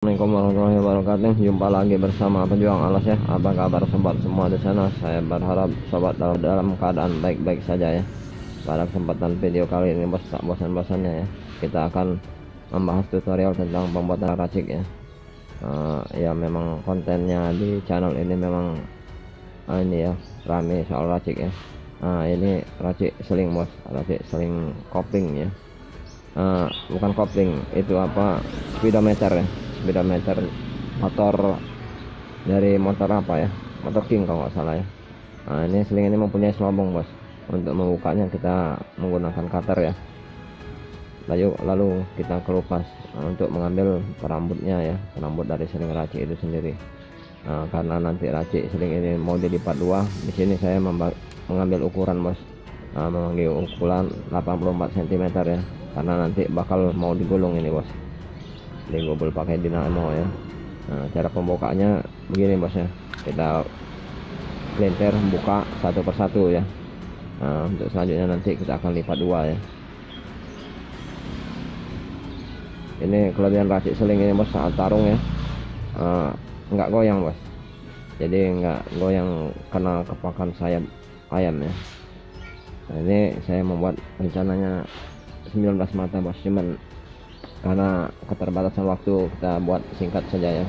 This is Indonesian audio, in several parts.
Assalamualaikum warahmatullahi wabarakatuh. Jumpa lagi bersama pejuang alas ya. Apa kabar sobat semua di sana? Saya berharap sobat dalam keadaan baik-baik saja ya. Pada kesempatan video kali ini bos, tak bosan-bosannya ya, kita akan membahas tutorial tentang pembuatan racik ya. Ya memang kontennya di channel ini memang ini ya, rame soal racik ya. Ini racik seling bos, racik seling kopling ya. Bukan kopling, itu apa, speedometer ya, speedometer motor, dari motor apa ya, motor King kalau nggak salah ya. Ini seling ini mempunyai selobong bos. Untuk membukanya kita menggunakan cutter ya, lalu kita kelupas untuk mengambil perambutnya ya, perambut dari seling racik itu sendiri. Karena nanti racik seling ini mau dilipat dua, di sini saya mengambil ukuran bos, mengambil ukuran 84 cm ya, karena nanti bakal mau digulung ini bos, digobel pakai dinamo ya. Cara pembukaannya begini bos ya, kita pelintir buka satu persatu ya. Untuk selanjutnya nanti kita akan lipat dua ya. Ini kelebihan racik seling ini bos, saat tarung ya, nggak goyang bos, jadi nggak goyang karena kepakan sayap ayam ya. Ini saya membuat rencananya 19 mata bos, cuman karena keterbatasan waktu kita buat singkat saja ya.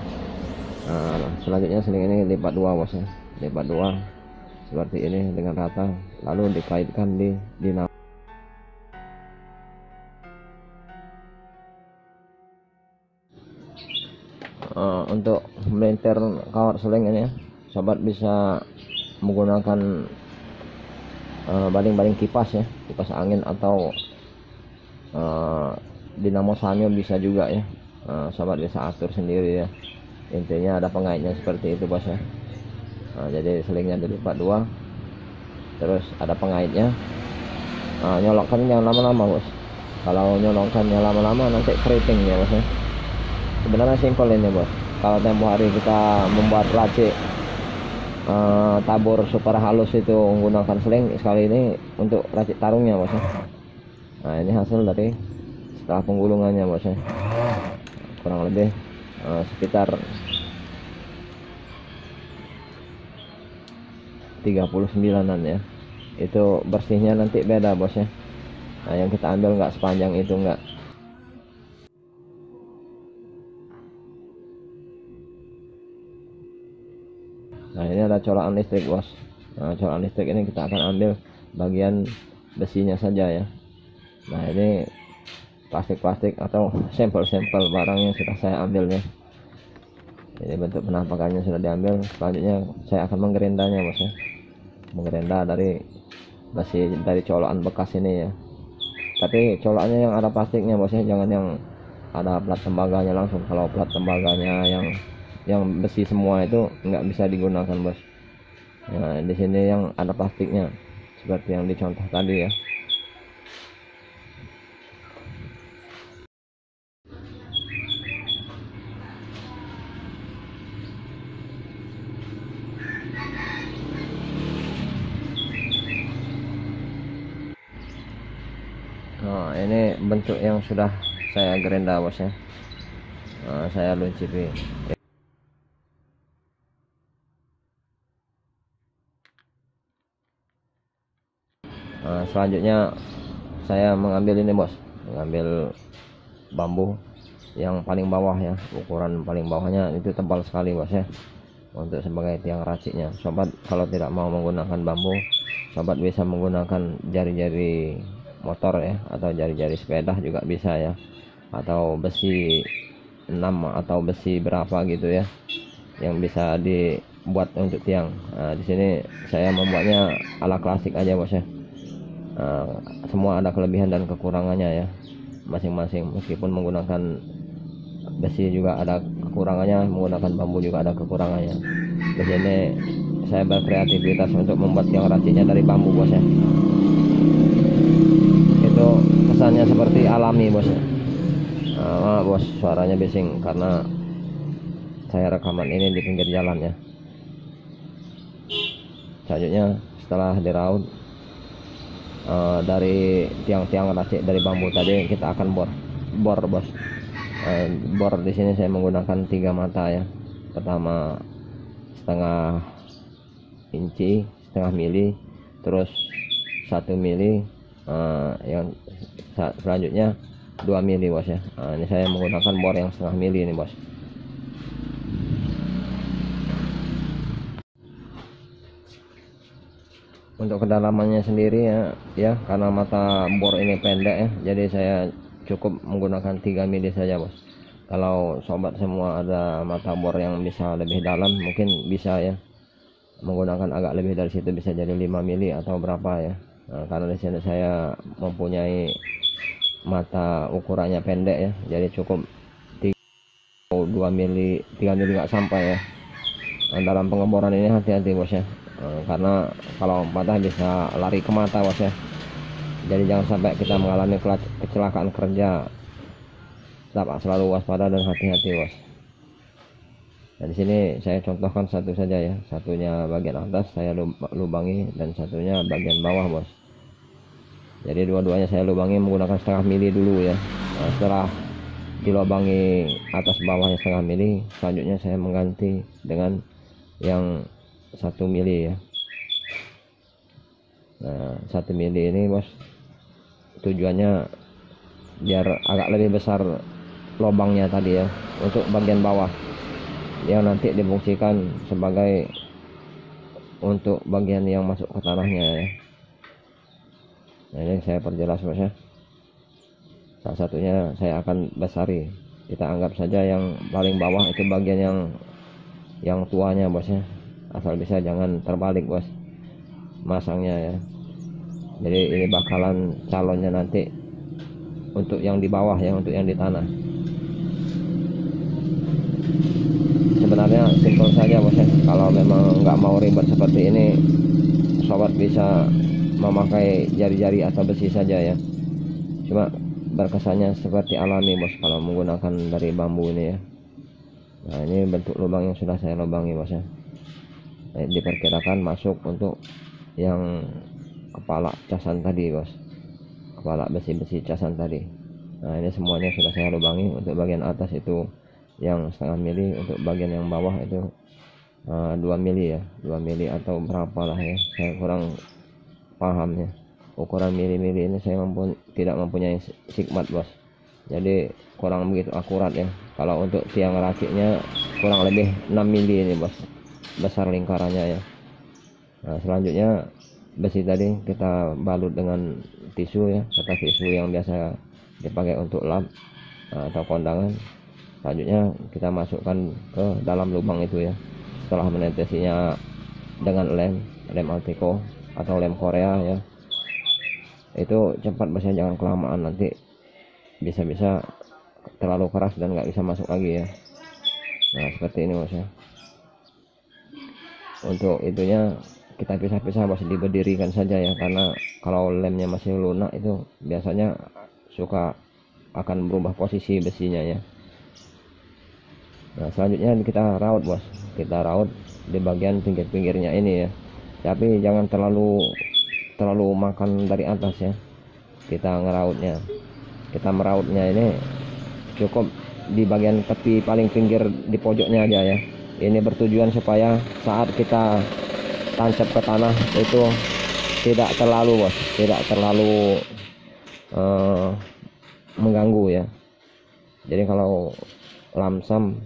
Selanjutnya seling ini lipat dua bos ya, lipat dua seperti ini dengan rata, lalu dikaitkan di dinamo. Untuk melintir kawat seling ini ya, sobat bisa menggunakan baling-baling kipas ya, kipas angin atau dinamo sanyo bisa juga ya. Sobat bisa atur sendiri ya, intinya ada pengaitnya seperti itu bos ya. Jadi selingnya dilipat dua, terus ada pengaitnya. Nyolokkan jangan lama-lama bos, kalau nyolokkannya lama-lama nanti keriting ya bos ya. Sebenarnya simpel ini bos, kalau tempo hari kita membuat racik tabur super halus itu menggunakan seling, sekali ini untuk racik tarungnya bos ya. Ini hasil dari setelah penggulungannya bos ya, kurang lebih sekitar 39an ya. Itu bersihnya nanti beda bos ya. Yang kita ambil nggak sepanjang itu, enggak. Ini ada colokan listrik bos. Colokan listrik ini kita akan ambil bagian besinya saja ya. Ini plastik-plastik atau sampel-sampel barang yang sudah saya ambil ya. Jadi bentuk penampakannya sudah diambil. Selanjutnya saya akan menggerindanya bos ya, menggerinda dari besi, dari colokan bekas ini ya. Tapi colokannya yang ada plastiknya bos ya, jangan yang ada plat tembaganya langsung. Kalau plat tembaganya yang besi semua itu nggak bisa digunakan bos. Di sini yang ada plastiknya seperti yang dicontoh tadi ya. Ini bentuk yang sudah saya gerinda bos ya. Saya luncipi. Selanjutnya saya mengambil ini bos, mengambil bambu yang paling bawah ya, ukuran paling bawahnya itu tebal sekali bos ya, untuk sebagai tiang raciknya. Sobat kalau tidak mau menggunakan bambu, sobat bisa menggunakan jari-jari motor ya, atau jari-jari sepeda juga bisa ya, atau besi 6 atau besi berapa gitu ya, yang bisa dibuat untuk tiang. Di sini saya membuatnya ala klasik aja bos ya. Semua ada kelebihan dan kekurangannya ya masing-masing. Meskipun menggunakan besi juga ada kekurangannya, menggunakan bambu juga ada kekurangannya. Di sini saya berkreativitas untuk membuat tiang raciknya dari bambu bos ya. Itu kesannya seperti alami bos ya. Maaf bos, suaranya bising karena saya rekaman ini di pinggir jalan ya. Selanjutnya setelah diraut dari tiang-tiang racik dari bambu tadi, kita akan bor bos. Bor di sini saya menggunakan 3 mata ya. Pertama setengah inci, setengah mili, terus 1 mili, yang selanjutnya 2 mili bos ya. Ini saya menggunakan bor yang setengah mili ini bos. Untuk kedalamannya sendiri ya karena mata bor ini pendek ya, jadi saya cukup menggunakan 3 mili saja bos. Kalau sobat semua ada mata bor yang bisa lebih dalam, mungkin bisa ya menggunakan agak lebih dari situ, bisa jadi 5 mili atau berapa ya. Karena di sini saya mempunyai mata ukurannya pendek ya, jadi cukup 2 mili, 3 mili nggak sampai ya. Dalam pengeboran ini hati-hati bos ya, karena kalau patah bisa lari ke mata bos ya. Jadi jangan sampai kita mengalami kecelakaan kerja. Tetap selalu waspada dan hati-hati bos. Nah, di sini saya contohkan satu saja ya, satunya bagian atas saya lubangi dan satunya bagian bawah bos. Jadi dua-duanya saya lubangi menggunakan setengah mili dulu ya. Nah, setelah dilubangi atas bawahnya setengah mili, selanjutnya saya mengganti dengan yang 1 mili ya. Nah 1 mili ini bos, tujuannya biar agak lebih besar lubangnya tadi ya, untuk bagian bawah yang nanti difungsikan sebagai untuk bagian yang masuk ke tanahnya ya. Nah ini saya perjelas bos ya. Salah satunya saya akan besari, kita anggap saja yang paling bawah itu bagian yang tuanya bos ya, asal bisa jangan terbalik bos masangnya ya. Jadi ini bakalan calonnya nanti untuk yang di bawah ya, untuk yang di tanah. Sebenarnya simpel saja bos ya, kalau memang nggak mau ribet seperti ini, sobat bisa memakai jari-jari atau besi saja ya. Cuma berkesannya seperti alami bos kalau menggunakan dari bambu ini ya. Nah ini bentuk lubang yang sudah saya lubangi bos ya. Nah, diperkirakan masuk untuk yang kepala casan tadi bos, kepala besi-besi casan tadi. Nah ini semuanya sudah saya lubangi. Untuk bagian atas itu yang setengah mili, untuk bagian yang bawah itu 2 mili ya, 2 mili atau berapa lah ya, saya kurang paham ya. Ukuran mili-mili ini saya tidak mempunyai sikmat bos, jadi kurang begitu akurat ya. Kalau untuk tiang raciknya kurang lebih 6 mili ini bos, besar lingkarannya ya. Nah selanjutnya besi tadi kita balut dengan tisu ya, kertas tisu yang biasa dipakai untuk lap atau kondangan. Selanjutnya kita masukkan ke dalam lubang itu ya. Setelah menetesinya dengan lem Alteco atau lem Korea ya, itu cepat bosnya, jangan kelamaan, nanti bisa-bisa terlalu keras dan nggak bisa masuk lagi ya. Nah seperti ini bos ya. Untuk itunya kita pisah-pisah bos, diberdirikan saja ya, karena kalau lemnya masih lunak itu biasanya suka akan berubah posisi besinya ya. Nah selanjutnya kita raut bos, kita raut di bagian pinggir-pinggirnya ini ya, tapi jangan terlalu makan dari atas ya. Kita merautnya ini cukup di bagian tepi paling pinggir di pojoknya aja ya. Ini bertujuan supaya saat kita tancap ke tanah itu tidak terlalu bos, tidak terlalu mengganggu ya. Jadi kalau lamsam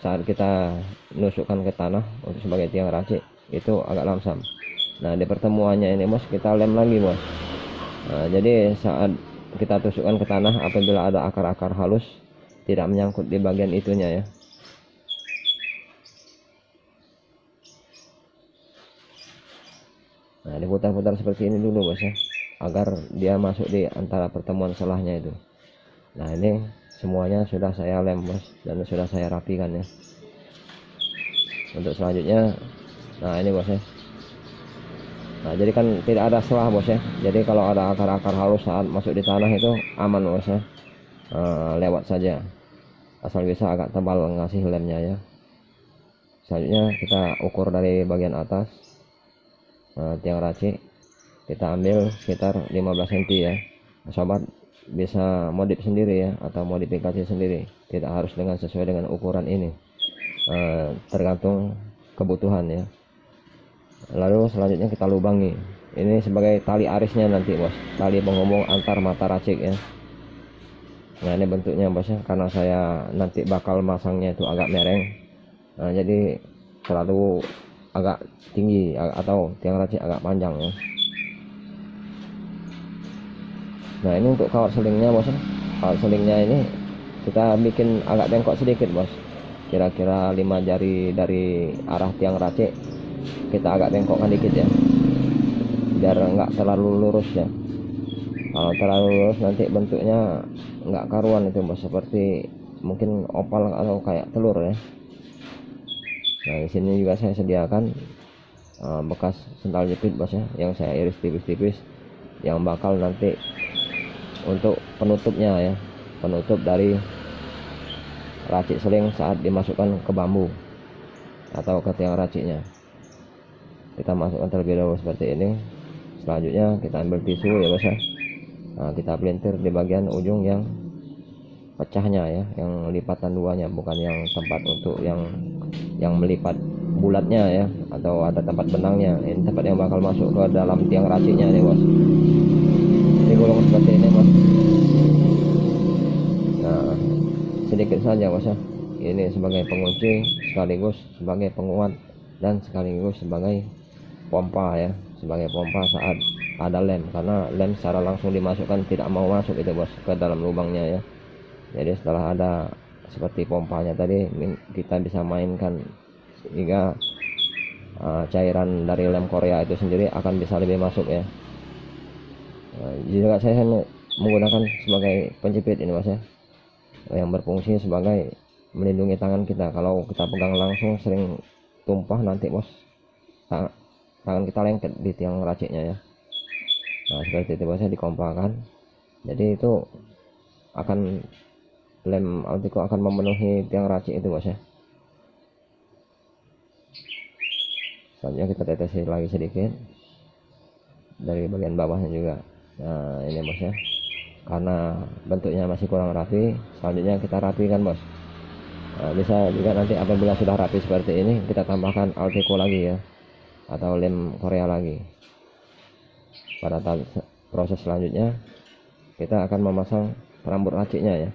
saat kita nusukkan ke tanah untuk sebagai tiang racik itu agak lamsam. Nah di pertemuannya ini bos kita lem lagi bos. Nah, jadi saat kita tusukkan ke tanah, apabila ada akar-akar halus tidak menyangkut di bagian itunya ya. Nah diputar-putar seperti ini dulu bos ya, agar dia masuk di antara pertemuan selahnya itu. Nah ini semuanya sudah saya lem bos, dan sudah saya rapikan ya. Untuk selanjutnya, nah ini bos ya. Nah jadi kan tidak ada selah bos ya, jadi kalau ada akar-akar halus saat masuk di tanah itu aman bos ya. Lewat saja, asal bisa agak tebal ngasih lemnya ya. Selanjutnya kita ukur dari bagian atas tiang racik, kita ambil sekitar 15 cm ya sobat. bisa modif sendiri ya, atau modifikasi sendiri, tidak harus dengan sesuai dengan ukuran ini, tergantung kebutuhan ya. Lalu selanjutnya kita lubangi, ini sebagai tali arisnya nanti bos, tali penghubung antar mata racik ya. Nah ini bentuknya bos ya, karena saya nanti bakal masangnya itu agak mereng, nah jadi selalu agak tinggi atau tiang racik agak panjang ya. Nah ini untuk kawat selingnya bos ya, kawat selingnya ini kita bikin agak bengkok sedikit bos, kira-kira 5 jari dari arah tiang racik kita agak bengkokkan dikit ya, biar nggak terlalu lurus ya. Kalau terlalu lurus nanti bentuknya nggak karuan itu bos, seperti mungkin opal atau kayak telur ya. Nah di sini juga saya sediakan bekas sendal jepit bos ya, yang saya iris tipis-tipis, yang bakal nanti untuk penutupnya ya, penutup dari racik seling saat dimasukkan ke bambu atau ke tiang raciknya. Kita masukkan terlebih dahulu seperti ini. Selanjutnya kita ambil tisu ya bos ya. Nah, kita pelintir di bagian ujung yang pecahnya ya, yang lipatan duanya, bukan yang tempat untuk yang melipat bulatnya ya, atau ada tempat benangnya. Ini tempat yang bakal masuk ke dalam tiang raciknya nih bos. Digulung seperti ini bos. Nah sedikit saja bos ya, ini sebagai pengunci sekaligus sebagai penguat dan sekaligus sebagai pompa ya, sebagai pompa saat ada lem, karena lem secara langsung dimasukkan tidak mau masuk itu bos ke dalam lubangnya ya. Jadi setelah ada seperti pompanya tadi, kita bisa mainkan sehingga cairan dari lem Korea itu sendiri akan bisa lebih masuk ya. Juga saya menggunakan sebagai penjepit ini mas ya, yang berfungsi sebagai melindungi tangan kita. Kalau kita pegang langsung sering tumpah nanti bos, tangan kita lengket di tiang raciknya ya. Nah seperti itu bosnya, dikompakan. Jadi itu akan lem Altico akan memenuhi tiang racik itu bos ya. Selanjutnya kita tetesi lagi sedikit dari bagian bawahnya juga. Nah ini bos ya, karena bentuknya masih kurang rapi, selanjutnya kita rapikan bos. Nah, bisa juga nanti apabila sudah rapi seperti ini, kita tambahkan Altico lagi ya, atau lem Korea lagi. Pada proses selanjutnya kita akan memasang perambut raciknya ya.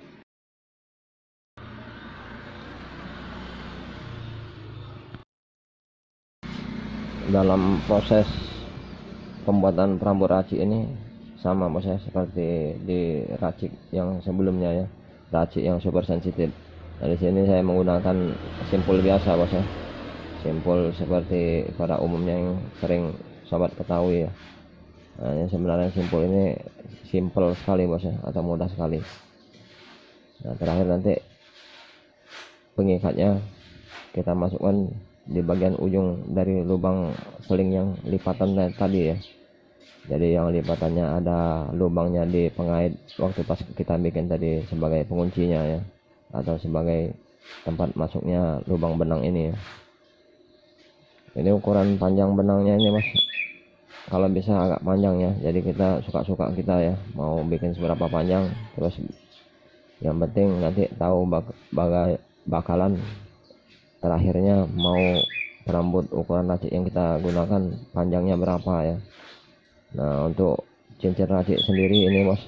Dalam proses pembuatan perambut racik ini sama bos ya, seperti di racik yang sebelumnya ya, racik yang super sensitif. Nah di sini saya menggunakan simpul biasa bos ya, simpul seperti pada umumnya yang sering sobat ketahui ya. Nah ini sebenarnya simpul ini simple sekali bos ya, atau mudah sekali. Nah terakhir nanti pengikatnya kita masukkan di bagian ujung dari lubang seling yang lipatan tadi ya. Jadi yang lipatannya ada lubangnya di pengait waktu pas kita bikin tadi sebagai penguncinya ya, atau sebagai tempat masuknya lubang benang ini ya. Ini ukuran panjang benangnya ini mas, kalau bisa agak panjang ya, jadi kita suka-suka kita ya, mau bikin seberapa panjang. Terus yang penting nanti tahu bakalan terakhirnya mau perambut ukuran racik yang kita gunakan panjangnya berapa ya. Nah untuk cincin racik sendiri ini bos,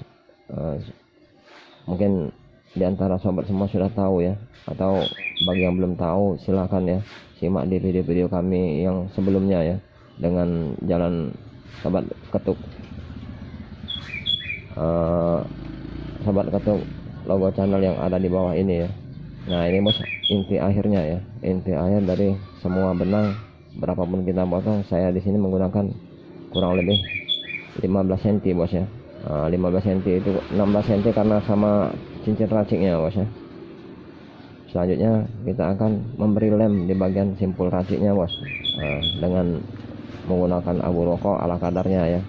mungkin diantara sobat semua sudah tahu ya, atau bagi yang belum tahu silahkan ya simak di video-video kami yang sebelumnya ya, dengan jalan sobat ketuk sobat ketuk logo channel yang ada di bawah ini ya. Nah ini bos inti akhirnya ya, inti akhir dari semua benang berapapun kita potong. Saya di sini menggunakan kurang lebih 15 cm bos ya. 15 cm itu 16 cm karena sama cincin raciknya bos ya. Selanjutnya kita akan memberi lem di bagian simpul raciknya bos, dengan menggunakan abu rokok ala kadarnya ya,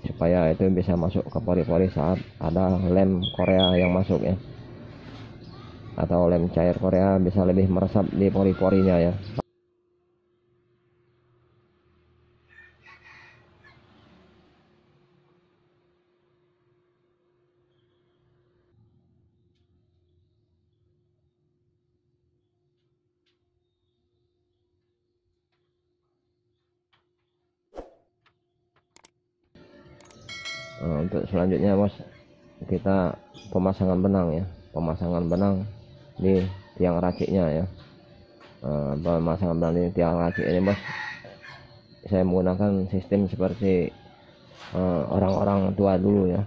supaya itu bisa masuk ke pori-pori saat ada lem Korea yang masuk ya, atau lem cair Korea bisa lebih meresap di pori-porinya ya. Untuk selanjutnya bos, kita pemasangan benang ya, pemasangan benang di tiang raciknya ya. Pemasangan benang di tiang racik ini bos, saya menggunakan sistem seperti orang-orang tua dulu ya.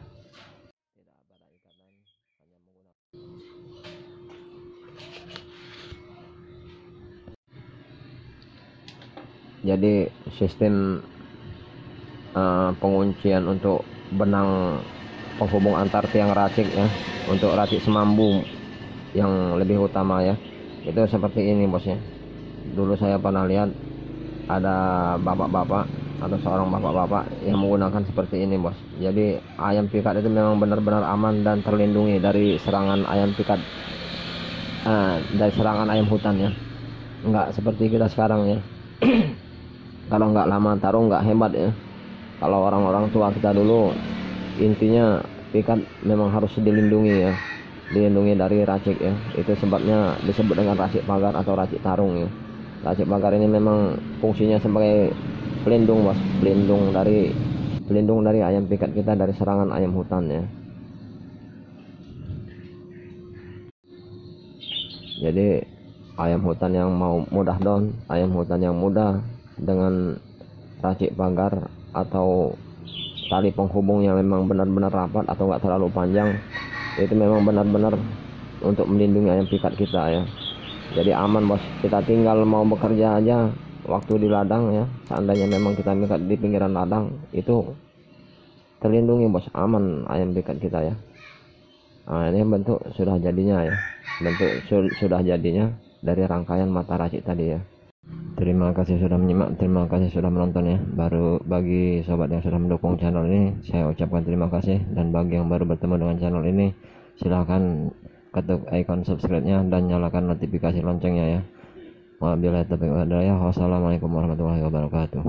Jadi sistem penguncian untuk benang penghubung antar tiang racik ya, untuk racik semambu yang lebih utama ya, itu seperti ini bos ya. Dulu saya pernah lihat ada bapak-bapak atau seorang bapak-bapak yang menggunakan seperti ini bos. Jadi ayam pikat itu memang benar-benar aman dan terlindungi dari serangan ayam pikat, dari serangan ayam hutan ya. Enggak seperti kita sekarang ya. Kalau nggak lama taruh nggak hebat ya. Kalau orang-orang tua kita dulu, intinya pikat memang harus dilindungi ya, dilindungi dari racik ya. Itu sebabnya disebut dengan racik pagar atau racik tarung ya. Racik pagar ini memang fungsinya sebagai pelindung bos, pelindung dari ayam pikat kita dari serangan ayam hutan ya. Jadi ayam hutan yang mau mudah down, ayam hutan yang mudah dengan racik pagar atau tali penghubung yang memang benar-benar rapat atau enggak terlalu panjang, itu memang benar-benar untuk melindungi ayam pikat kita ya. Jadi aman bos, kita tinggal mau bekerja aja waktu di ladang ya, seandainya memang kita pikat di pinggiran ladang, itu terlindungi bos, aman ayam pikat kita ya. Nah, ini bentuk sudah jadinya ya, bentuk sudah jadinya dari rangkaian mata racik tadi ya. Terima kasih sudah menyimak, terima kasih sudah menonton ya. Baru bagi sobat yang sudah mendukung channel ini, saya ucapkan terima kasih. Dan bagi yang baru bertemu dengan channel ini, silahkan ketuk icon subscribe-nya dan nyalakan notifikasi loncengnya ya. Wabillahi taufiq wal hidayah. Wassalamualaikum warahmatullahi wabarakatuh.